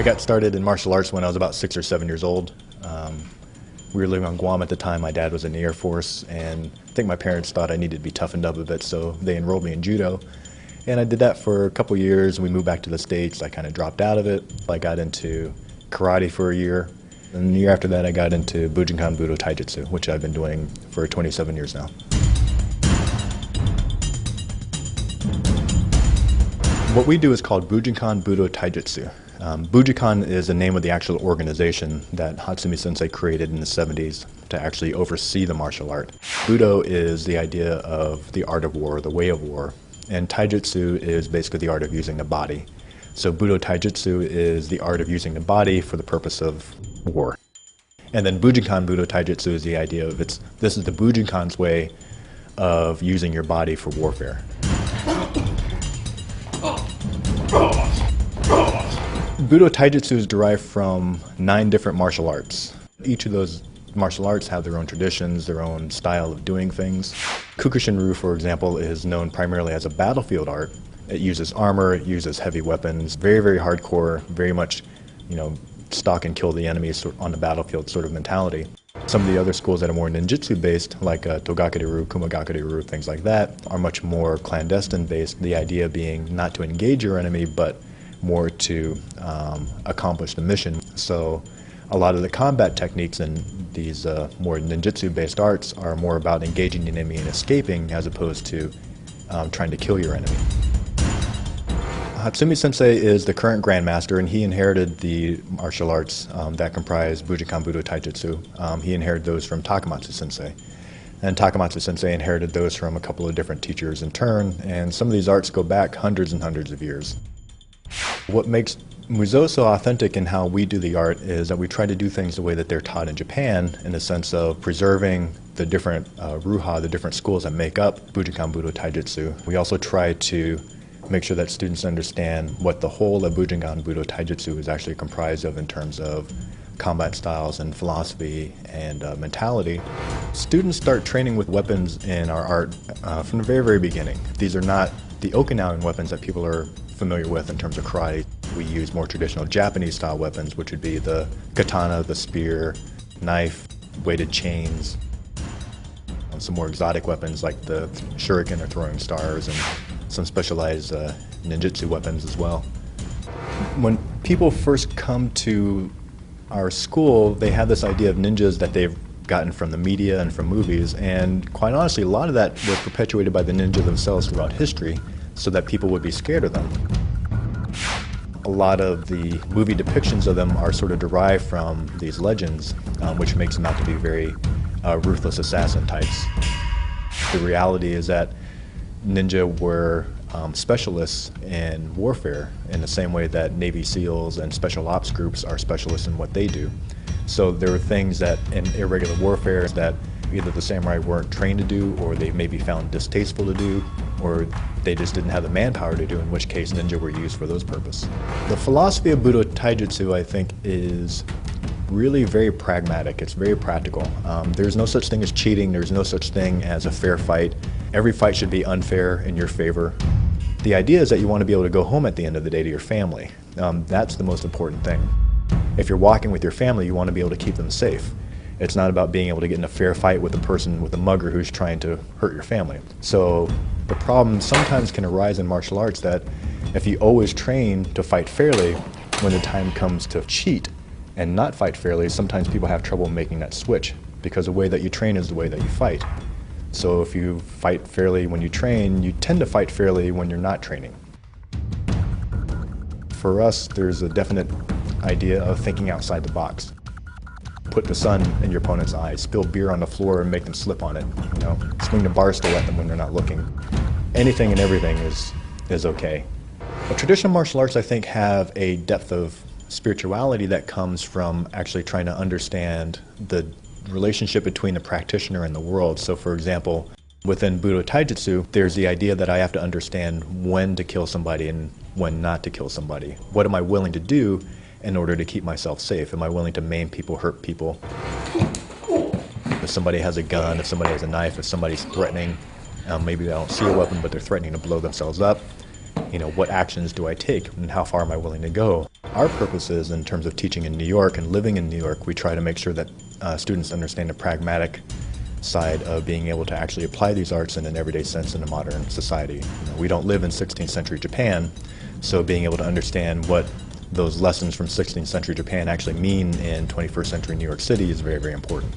got started in martial arts when I was about 6 or 7 years old. We were living on Guam at the time. My dad was in the Air Force, and I think my parents thought I needed to be toughened up a bit, so they enrolled me in judo. And I did that for a couple years, and we moved back to the States. I kind of dropped out of it. I got into karate for a year, and the year after that I got into Bujinkan Budo Taijutsu, which I've been doing for 27 years now. What we do is called Bujinkan Budo Taijutsu. Bujinkan is the name of the actual organization that Hatsumi Sensei created in the 70s to actually oversee the martial art. Budo is the idea of the art of war, the way of war, and Taijutsu is basically the art of using the body. So Budo Taijutsu is the art of using the body for the purpose of war. And then Bujinkan Budo Taijutsu is the idea of this is the Bujinkan's way of using your body for warfare. Budo Taijutsu is derived from 9 different martial arts. Each of those martial arts have their own traditions, their own style of doing things. Kukushinryu, for example, is known primarily as a battlefield art. It uses armor, it uses heavy weapons, very, very hardcore, very much, stalk and kill the enemy on the battlefield sort of mentality. Some of the other schools that are more ninjutsu based, like Togakure-ryu, Kumagakure-ryu, things like that, are much more clandestine based, the idea being not to engage your enemy, but more to accomplish the mission. So a lot of the combat techniques in these more ninjutsu-based arts are more about engaging the enemy and escaping as opposed to trying to kill your enemy. Hatsumi Sensei is the current grandmaster, and he inherited the martial arts that comprise Bujinkan Budo Taijutsu. He inherited those from Takamatsu Sensei. And Takamatsu Sensei inherited those from a couple of different teachers in turn, and some of these arts go back hundreds and hundreds of years. What makes Muzosa authentic in how we do the art is that we try to do things the way that they're taught in Japan, in the sense of preserving the different ruha, the different schools that make up Bujinkan Budo Taijutsu. We also try to make sure that students understand what the whole of Bujinkan Budo Taijutsu is actually comprised of in terms of combat styles and philosophy and mentality. Students start training with weapons in our art from the very, very beginning. These are not the Okinawan weapons that people are familiar with in terms of karate. We use more traditional Japanese style weapons, which would be the katana, the spear, knife, weighted chains, and some more exotic weapons like the shuriken or throwing stars, and some specialized ninjutsu weapons as well. When people first come to our school, they have this idea of ninjas that they've gotten from the media and from movies, and quite honestly, a lot of that was perpetuated by the ninja themselves throughout history, so that people would be scared of them. A lot of the movie depictions of them are sort of derived from these legends, which makes them out to be very ruthless assassin types. The reality is that ninja were specialists in warfare in the same way that Navy SEALs and special ops groups are specialists in what they do. So there are things that in irregular warfare that either the samurai weren't trained to do, or they maybe found distasteful to do, or they just didn't have the manpower to do, in which case ninja were used for those purposes. The philosophy of Budo Taijutsu, I think, is really very pragmatic. It's very practical. There's no such thing as cheating. There's no such thing as a fair fight. Every fight should be unfair in your favor. The idea is that you want to be able to go home at the end of the day to your family. That's the most important thing. If you're walking with your family, you want to be able to keep them safe. It's not about being able to get in a fair fight with a person, with a mugger who's trying to hurt your family. So the problem sometimes can arise in martial arts that if you always train to fight fairly, when the time comes to cheat and not fight fairly, sometimes people have trouble making that switch, because the way that you train is the way that you fight. So if you fight fairly when you train, you tend to fight fairly when you're not training. For us, there's a definite idea of thinking outside the box. Put the sun in your opponent's eyes, spill beer on the floor and make them slip on it, swing the bar stool at them when they're not looking. Anything and everything is okay. But traditional martial arts, I think, have a depth of spirituality that comes from actually trying to understand the relationship between the practitioner and the world. So for example, within Budo Taijutsu, there's the idea that I have to understand when to kill somebody and when not to kill somebody. What am I willing to do in order to keep myself safe? Am I willing to maim people, hurt people? If somebody has a gun, if somebody has a knife, if somebody's threatening, maybe they don't see a weapon, but they're threatening to blow themselves up, what actions do I take and how far am I willing to go? Our purpose is, in terms of teaching in New York and living in New York, we try to make sure that students understand the pragmatic side of being able to actually apply these arts in an everyday sense in a modern society. We don't live in 16th century Japan, so being able to understand what those lessons from 16th century Japan actually mean in 21st century New York City is very, very important.